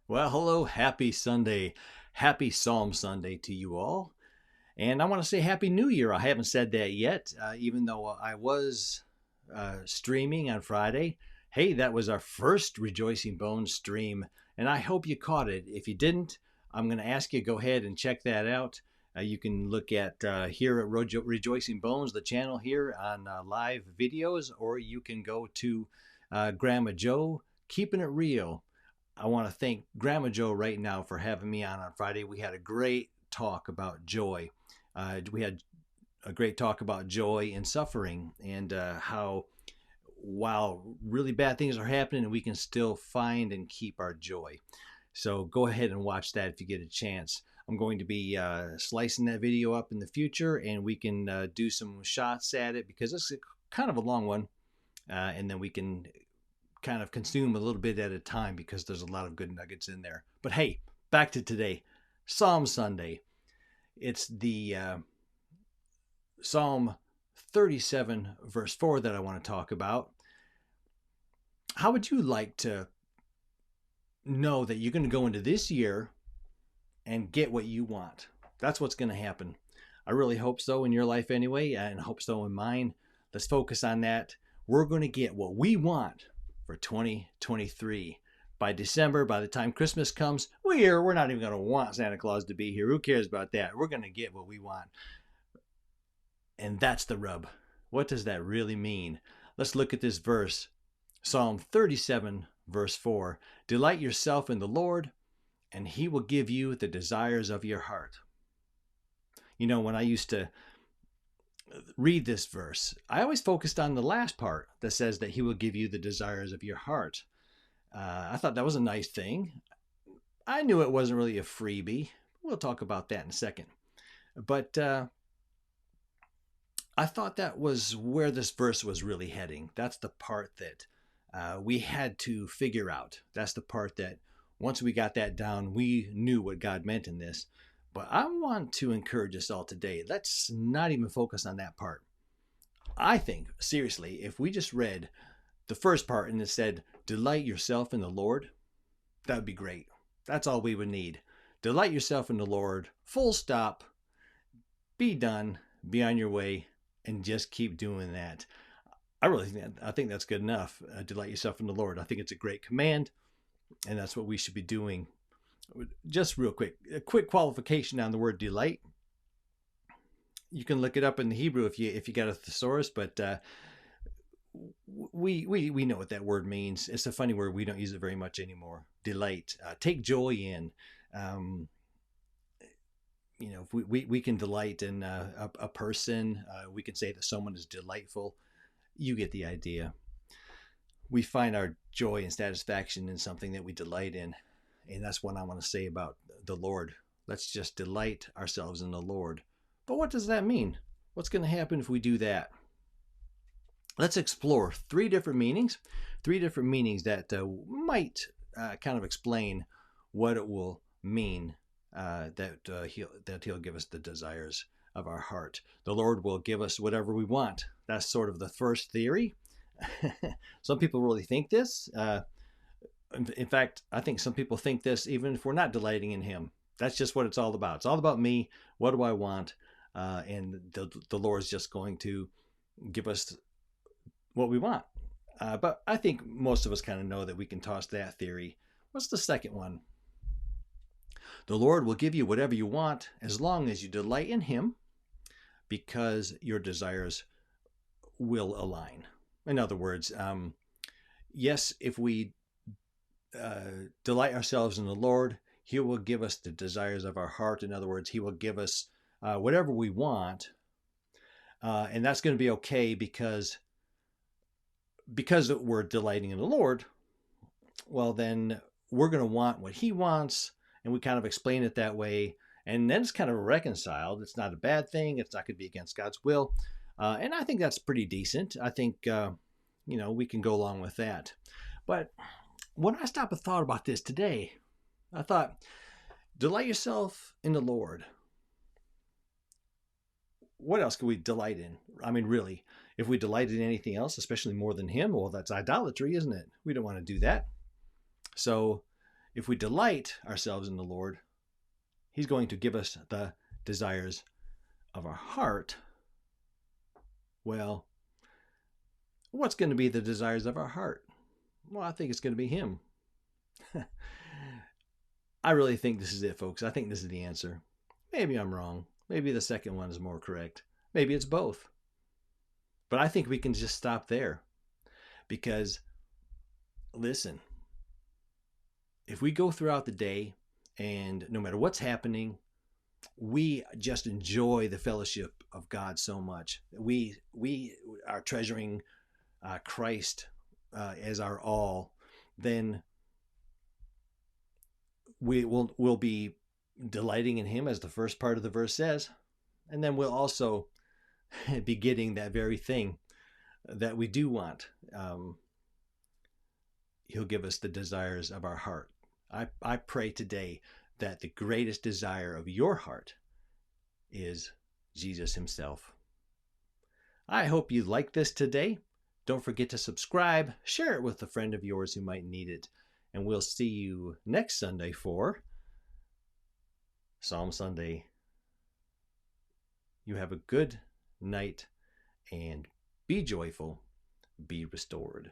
Well, hello, happy Sunday. Happy Psalm Sunday to you all. And I want to say Happy New Year. I haven't said that yet, even though I was streaming on Friday. Hey, that was our first Rejoicing Bones stream, and I hope you caught it. If you didn't, I'm going to ask you to go ahead and check that out. You can look at here at Rejoicing Bones, the channel here on live videos, or you can go to Grandma Joe, Keeping It Real. I want to thank Grandma Joe right now for having me on Friday. We had a great talk about joy. We had a great talk about joy and suffering and how while really bad things are happening, we can still find and keep our joy. So go ahead and watch that if you get a chance. I'm going to be slicing that video up in the future, and we can do some shots at it because it's kind of a long one, and then we can kind of consume a little bit at a time because there's a lot of good nuggets in there. But hey, back to today, Psalm Sunday. It's the Psalm 37, verse 4 that I want to talk about. How would you like to know that you're going to go into this year and get what you want? That's what's going to happen. I really hope so in your life anyway, and hope so in mine. Let's focus on that. We're going to get what we want for 2023. By December, by the time Christmas comes, we're not even going to want Santa Claus to be here. Who cares about that? We're going to get what we want. And that's the rub. What does that really mean? Let's look at this verse. Psalm 37, verse 4. Delight yourself in the Lord, and he will give you the desires of your heart. You know, when I used to read this verse, I always focused on the last part that says that he will give you the desires of your heart. I thought that was a nice thing. I knew it wasn't really a freebie. We'll talk about that in a second. But I thought that was where this verse was really heading. That's the part that we had to figure out. That's the part that once we got that down, we knew what God meant in this. But I want to encourage us all today. Let's not even focus on that part. I think, seriously, if we just read the first part and it said, delight yourself in the Lord, that would be great. That's all we would need. Delight yourself in the Lord, full stop, be done, be on your way, and just keep doing that. I think that's good enough. Delight yourself in the Lord. I think it's a great command, and that's what we should be doing. Just real quick, a quick qualification on the word delight. You can look it up in the Hebrew if you got a thesaurus, but we know what that word means. It's a funny word. We don't use it very much anymore. Delight, take joy in. You know, if we can delight in a person. We can say that someone is delightful. You get the idea. We find our joy and satisfaction in something that we delight in. And that's what I want to say about the Lord. Let's just delight ourselves in the Lord. But what does that mean? What's going to happen if we do that? Let's explore three different meanings that might kind of explain what it will mean that he'll give us the desires of our heart. The Lord will give us whatever we want. That's sort of the first theory. Some people really think this. In fact, I think some people think this even if we're not delighting in him. That's just what it's all about. It's all about me. What do I want? And the Lord's just going to give us what we want. But I think most of us kind of know that we can toss that theory. What's the second one? The Lord will give you whatever you want as long as you delight in him, because your desires will align. In other words, yes, if we delight ourselves in the Lord, he will give us the desires of our heart. In other words, he will give us whatever we want. And that's going to be okay because we're delighting in the Lord. Well, then we're going to want what he wants. And we kind of explain it that way. And then it's kind of reconciled. It's not a bad thing. It's not going to be against God's will. And I think that's pretty decent. I think, we can go along with that. But when I stopped and thought about this today, I thought, delight yourself in the Lord. What else can we delight in? I mean, really, if we delight in anything else, especially more than him, well, that's idolatry, isn't it? We don't want to do that. So If we delight ourselves in the Lord, He's going to give us the desires of our heart. Well, what's going to be the desires of our heart? Well, I think it's going to be Him. I really think this is it, folks. I think this is the answer. Maybe I'm wrong. Maybe the second one is more correct. Maybe it's both. But I think we can just stop there. Because, listen, if we go throughout the day and no matter what's happening, we just enjoy the fellowship of God so much. We are treasuring Christ as our all. Then we'll be delighting in Him, as the first part of the verse says, and then we'll also be getting that very thing that we do want. He'll give us the desires of our heart. I pray today that the greatest desire of your heart is Jesus Himself. I hope you liked this today. Don't forget to subscribe, share it with a friend of yours who might need it, and we'll see you next Sunday for Psalm Sunday. You have a good night and be joyful, be restored.